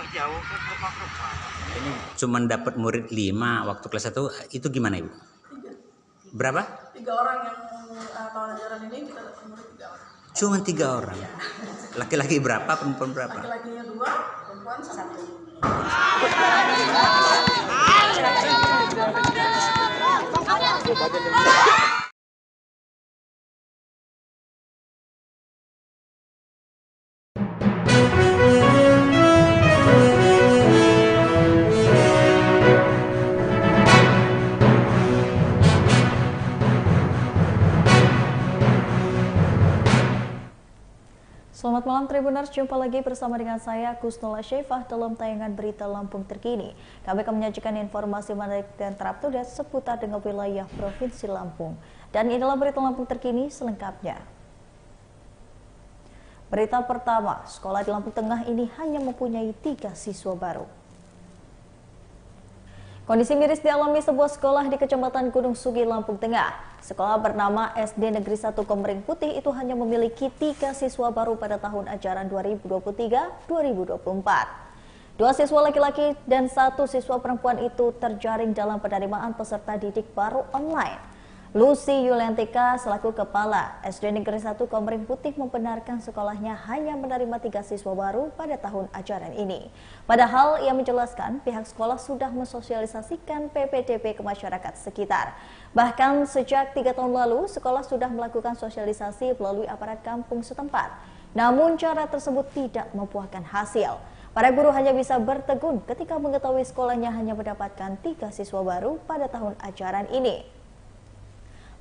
Ini cuma dapat murid 5 waktu kelas 1, itu gimana Ibu? 3. Berapa? 3 orang yang tahun ajaran ini kita dapat murid 3 orang. Cuma 3 orang? Ya. Laki-laki berapa, perempuan berapa? Laki-lakinya 2, perempuan 1. Selamat malam Tribuners, jumpa lagi bersama dengan saya Kusnula Syefah dalam tayangan berita Lampung terkini. Kami akan menyajikan informasi menarik dan terupdate seputar dengan wilayah Provinsi Lampung. Dan inilah berita Lampung terkini selengkapnya. Berita pertama, sekolah di Lampung Tengah ini hanya mempunyai 3 siswa baru. Kondisi miris dialami sebuah sekolah di Kecamatan Gunung Sugi, Lampung Tengah. Sekolah bernama SD Negeri 1 Komering Putih itu hanya memiliki 3 siswa baru pada tahun ajaran 2023-2024. 2 siswa laki-laki dan 1 siswa perempuan itu terjaring dalam penerimaan peserta didik baru online. Lucy Yuliantika selaku Kepala SD Negeri 1 Komering Putih membenarkan sekolahnya hanya menerima 3 siswa baru pada tahun ajaran ini. Padahal ia menjelaskan pihak sekolah sudah mensosialisasikan PPDB ke masyarakat sekitar. Bahkan sejak 3 tahun lalu sekolah sudah melakukan sosialisasi melalui aparat kampung setempat. Namun cara tersebut tidak membuahkan hasil. Para guru hanya bisa bertegun ketika mengetahui sekolahnya hanya mendapatkan 3 siswa baru pada tahun ajaran ini.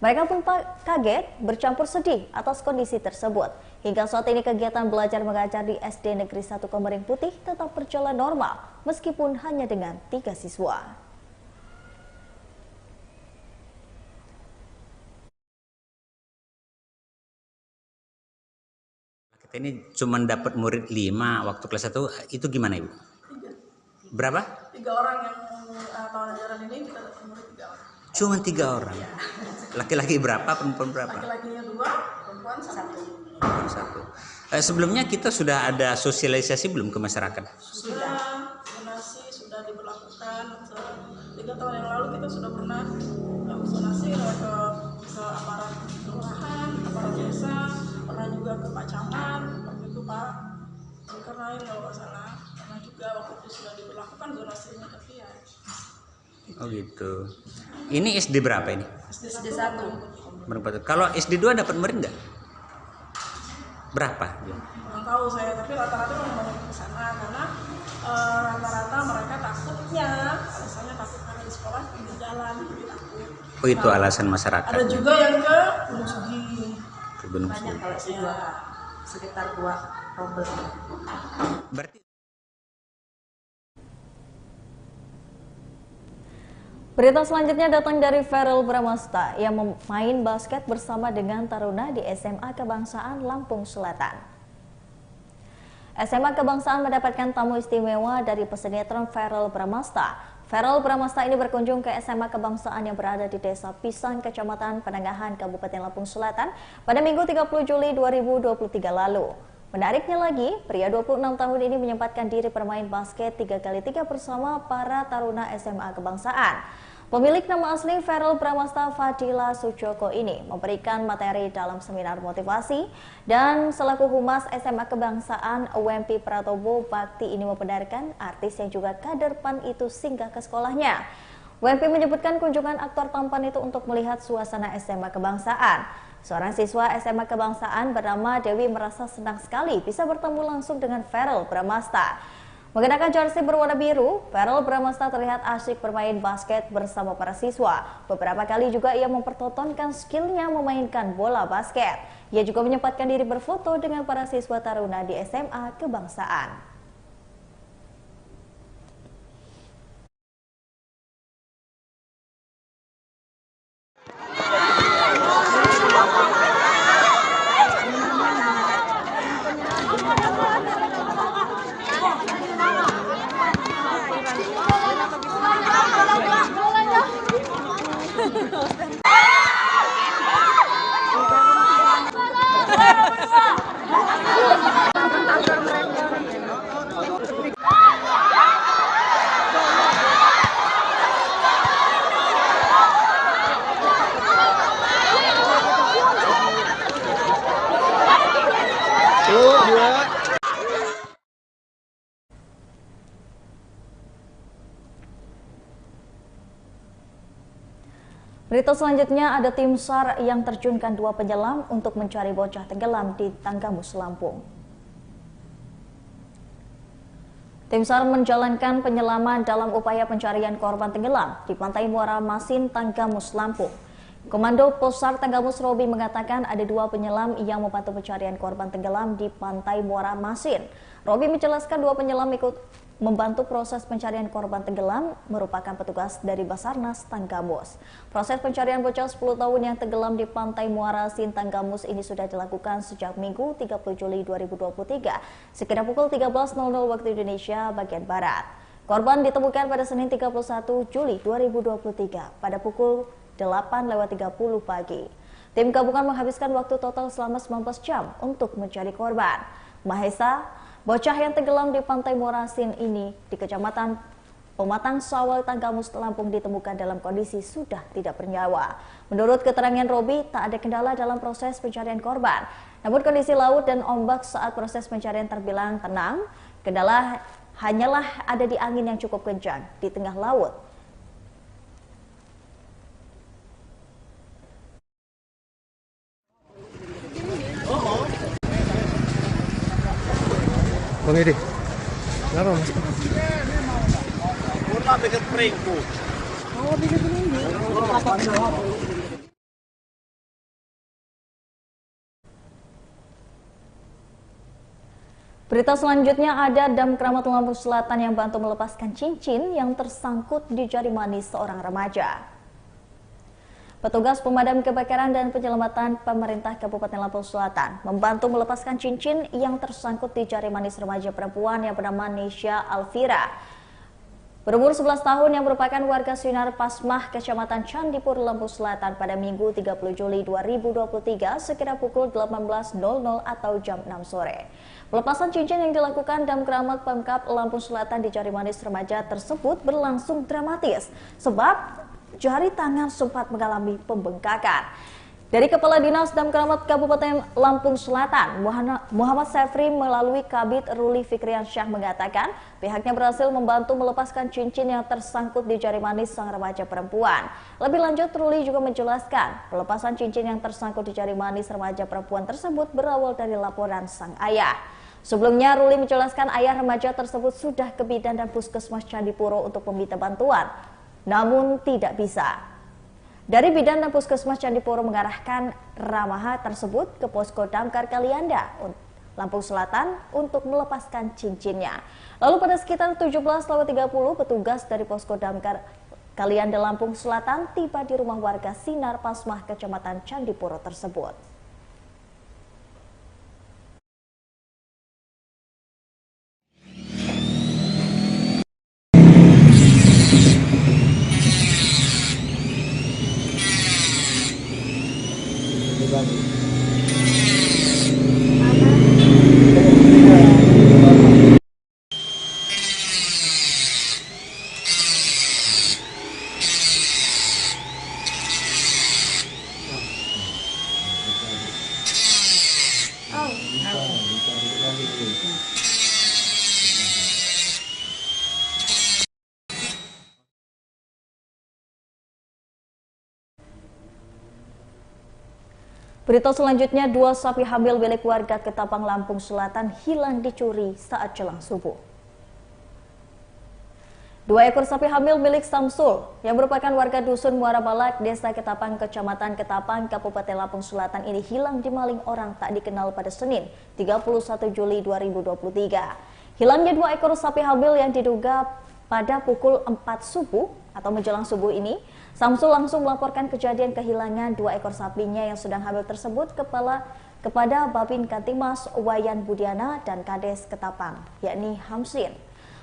Mereka pun kaget, bercampur sedih atas kondisi tersebut. Hingga saat ini kegiatan belajar mengajar di SD Negeri 1 Komering Putih tetap berjalan normal, meskipun hanya dengan 3 siswa. Kita ini cuma dapat murid 5 waktu kelas 1, itu gimana Ibu? 3. Berapa? 3 orang yang tahun ajaran ini kita dapat murid 3 orang. Cuma 3 orang? Ya. Laki-laki berapa, perempuan berapa? Laki-lakinya 2, perempuan 1. Sebelumnya kita sudah ada sosialisasi belum ke masyarakat? Sudah, zonasi sudah diberlakukan. 3 tahun yang lalu kita sudah pernah zonasi ke aparat kelurahan, aparat desa, pernah juga ke Pak Camat, waktu itu Pak Zulkarnain kalau nggak salah, pernah juga waktu itu sudah diberlakukan zonasinya ke via. Oh gitu. Ini SD berapa ini? SD 1. Berapa? Kalau SD 2 dapat murid nggak? Berapa? Kurang tahu saya, tapi rata-rata memang banyak ke sana karena rata-rata mereka takutnya, alasannya takut karena di sekolah di jalan, jadi takut. Oh itu alasan masyarakat. Ada juga yang ke Gunung Sugi. Ke Gunung Banyak Sugi. kalau ya, sekitar 2 rombel. Berarti Berita selanjutnya datang dari Ferel Bramasta yang main basket bersama dengan taruna di SMA Kebangsaan Lampung Selatan. SMA Kebangsaan mendapatkan tamu istimewa dari pesinetron Ferel Bramasta. Ferel Bramasta ini berkunjung ke SMA Kebangsaan yang berada di Desa Pisang, Kecamatan Penangahan, Kabupaten Lampung Selatan pada Minggu 30 Juli 2023 lalu. Menariknya lagi, pria 26 tahun ini menyempatkan diri bermain basket 3x3 bersama para taruna SMA Kebangsaan. Pemilik nama asli Ferel Bramasta Fadila Sujoko ini memberikan materi dalam seminar motivasi dan selaku humas SMA Kebangsaan Wempi Pratobo Bakti ini membenarkan artis yang juga kader PAN itu singgah ke sekolahnya. Wempi menyebutkan kunjungan aktor tampan itu untuk melihat suasana SMA Kebangsaan. Seorang siswa SMA Kebangsaan bernama Dewi merasa senang sekali bisa bertemu langsung dengan Ferel Bramasta. Mengenakan jersey berwarna biru, Ferel Bramasta terlihat asyik bermain basket bersama para siswa. Beberapa kali juga ia mempertontonkan skillnya memainkan bola basket. Ia juga menyempatkan diri berfoto dengan para siswa taruna di SMA Kebangsaan. Berita selanjutnya, ada tim SAR yang terjunkan 2 penyelam untuk mencari bocah tenggelam di Tanggamus, Lampung. Tim SAR menjalankan penyelaman dalam upaya pencarian korban tenggelam di Pantai Muara Masin, Tanggamus, Lampung. Komando Posar Tanggamus Robi mengatakan ada 2 penyelam yang membantu pencarian korban tenggelam di Pantai Muara Masin. Robi menjelaskan 2 penyelam ikut membantu proses pencarian korban tenggelam merupakan petugas dari Basarnas Tanggamus. Proses pencarian bocah 10 tahun yang tenggelam di Pantai Muara Masin, Tanggamus ini sudah dilakukan sejak Minggu 30 Juli 2023 sekitar pukul 13.00 waktu Indonesia bagian Barat. Korban ditemukan pada Senin 31 Juli 2023 pada pukul 8:30 pagi. Tim gabungan menghabiskan waktu total selama 19 jam untuk mencari korban. Mahesa, bocah yang tenggelam di Pantai Muara Masin ini di Kecamatan Pematang Sawal, Tanggamus, Lampung ditemukan dalam kondisi sudah tidak bernyawa. Menurut keterangan Robi, tak ada kendala dalam proses pencarian korban. Namun kondisi laut dan ombak saat proses pencarian terbilang tenang. Kendala hanyalah ada di angin yang cukup kencang di tengah laut. Bang Edi, kenapa mas? Berita selanjutnya, ada Dam Keramat Lampung Selatan yang bantu melepaskan cincin yang tersangkut di jari manis seorang remaja. Petugas pemadam kebakaran dan penyelamatan pemerintah Kabupaten Lampung Selatan membantu melepaskan cincin yang tersangkut di jari manis remaja perempuan yang bernama Nesya Alvira, berumur 11 tahun yang merupakan warga Sinar Pasmah, Kecamatan Candipuro, Lampung Selatan pada Minggu 30 Juli 2023 sekira pukul 18.00 atau jam 6 sore. Pelepasan cincin yang dilakukan Dam Keramat Pemkab Lampung Selatan di jari manis remaja tersebut berlangsung dramatis sebab jari tangan sempat mengalami pembengkakan. Dari Kepala Dinas Dam Keramat Kabupaten Lampung Selatan, Muhammad Sefri melalui Kabid Ruli Fikriansyah mengatakan pihaknya berhasil membantu melepaskan cincin yang tersangkut di jari manis sang remaja perempuan. Lebih lanjut, Ruli juga menjelaskan pelepasan cincin yang tersangkut di jari manis remaja perempuan tersebut berawal dari laporan sang ayah. Sebelumnya, Ruli menjelaskan ayah remaja tersebut sudah ke bidan dan puskesmas Candipuro untuk meminta bantuan, namun tidak bisa. Dari bidan dan puskesmas Candipuro mengarahkan ramaha tersebut ke posko damkar Kalianda, Lampung Selatan untuk melepaskan cincinnya. Lalu pada sekitar 17.30 petugas dari posko damkar Kalianda Lampung Selatan tiba di rumah warga Sinar Pasmah, Kecamatan Candipuro tersebut. Berita selanjutnya, 2 sapi hamil milik warga Ketapang, Lampung Selatan hilang dicuri saat jelang subuh. 2 ekor sapi hamil milik Samsul yang merupakan warga dusun Muara Balak, Desa Ketapang, Kecamatan Ketapang, Kabupaten Lampung Selatan ini hilang dimaling orang tak dikenal pada Senin 31 Juli 2023. Hilangnya 2 ekor sapi hamil yang diduga pada pukul 4 subuh atau menjelang subuh ini, Samsul langsung melaporkan kejadian kehilangan 2 ekor sapinya yang sedang hamil tersebut kepada Babin Kantimas Wayan Budiana dan Kades Ketapang, yakni Hamsin.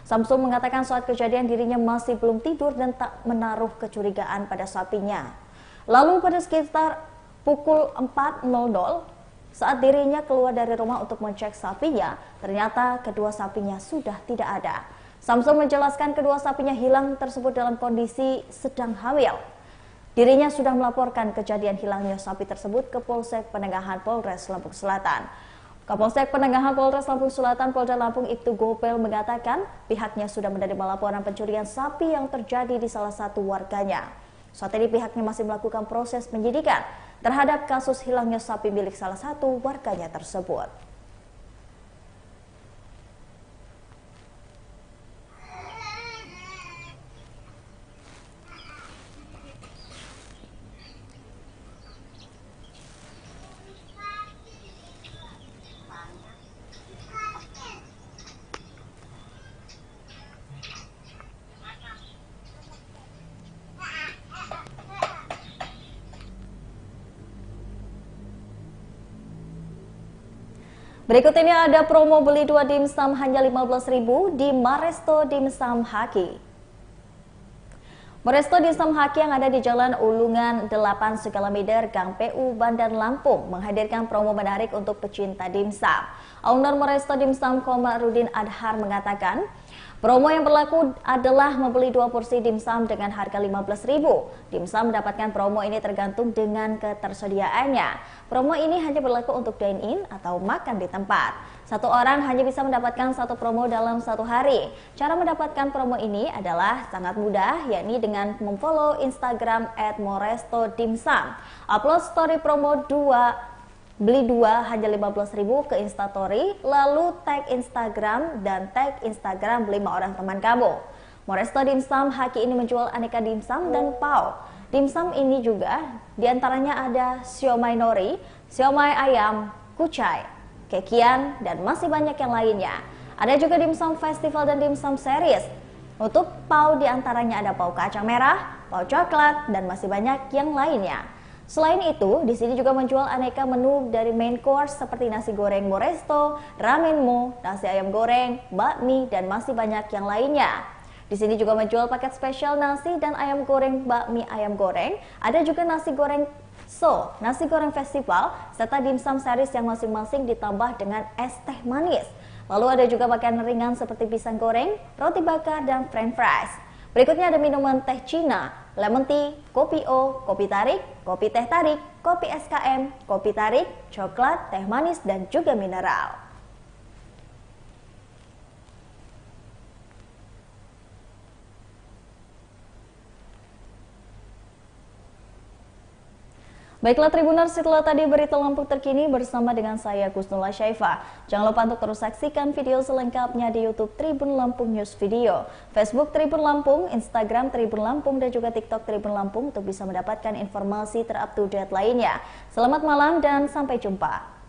Samsul mengatakan saat kejadian dirinya masih belum tidur dan tak menaruh kecurigaan pada sapinya. Lalu pada sekitar pukul 4.00 saat dirinya keluar dari rumah untuk mengecek sapinya, ternyata kedua sapinya sudah tidak ada. Samsul menjelaskan kedua sapinya hilang tersebut dalam kondisi sedang hamil. Dirinya sudah melaporkan kejadian hilangnya sapi tersebut ke Polsek Penengahan Polres Lampung Selatan. Kapolsek Penengahan Polres Lampung Selatan Polda Lampung Ibtu Gopel mengatakan pihaknya sudah menerima laporan pencurian sapi yang terjadi di salah satu warganya. Saat ini pihaknya masih melakukan proses penyidikan terhadap kasus hilangnya sapi milik salah satu warganya tersebut. Berikut ini ada promo beli 2 dimsum hanya 15.000 di Maresto Dimsum Haki. Maresto Dimsum Haki yang ada di Jalan Ulungan 8 Sukalameder, Gang PU, Bandar Lampung menghadirkan promo menarik untuk pecinta dimsum. Owner Maresto Dimsum Komarudin Adhar mengatakan, promo yang berlaku adalah membeli 2 porsi dimsum dengan harga 15.000. Dimsum mendapatkan promo ini tergantung dengan ketersediaannya. Promo ini hanya berlaku untuk dine-in atau makan di tempat. Satu orang hanya bisa mendapatkan 1 promo dalam 1 hari. Cara mendapatkan promo ini adalah sangat mudah, yakni dengan memfollow Instagram @morestodimsum. Upload story promo beli 2 hanya 15.000 ke Instastory, lalu tag Instagram dan tag Instagram 5 orang teman kamu. Maresto Dimsum Haki ini menjual aneka dimsum dan pau. Dimsum ini juga diantaranya ada siomay nori, siomay ayam, kucai, kekian, dan masih banyak yang lainnya. Ada juga dimsum festival dan dimsum series. Untuk pau diantaranya ada pau kacang merah, pau coklat, dan masih banyak yang lainnya. Selain itu, di sini juga menjual aneka menu dari main course seperti nasi goreng Maresto, ramen mo, nasi ayam goreng, bakmi, dan masih banyak yang lainnya. Di sini juga menjual paket spesial nasi dan ayam goreng, bakmi ayam goreng. Ada juga nasi goreng so, nasi goreng festival, serta dimsum series yang masing-masing ditambah dengan es teh manis. Lalu ada juga makanan ringan seperti pisang goreng, roti bakar, dan french fries. Berikutnya ada minuman teh Cina, lemon tea, kopi O, kopi tarik, kopi teh tarik, kopi SKM, kopi tarik, coklat, teh manis, dan juga mineral. Baiklah Tribuners, setelah tadi berita Lampung terkini bersama dengan saya Gusnula Syaifa. Jangan lupa untuk terus saksikan video selengkapnya di YouTube Tribun Lampung News Video, Facebook Tribun Lampung, Instagram Tribun Lampung, dan juga TikTok Tribun Lampung untuk bisa mendapatkan informasi ter-up-to-date lainnya. Selamat malam dan sampai jumpa.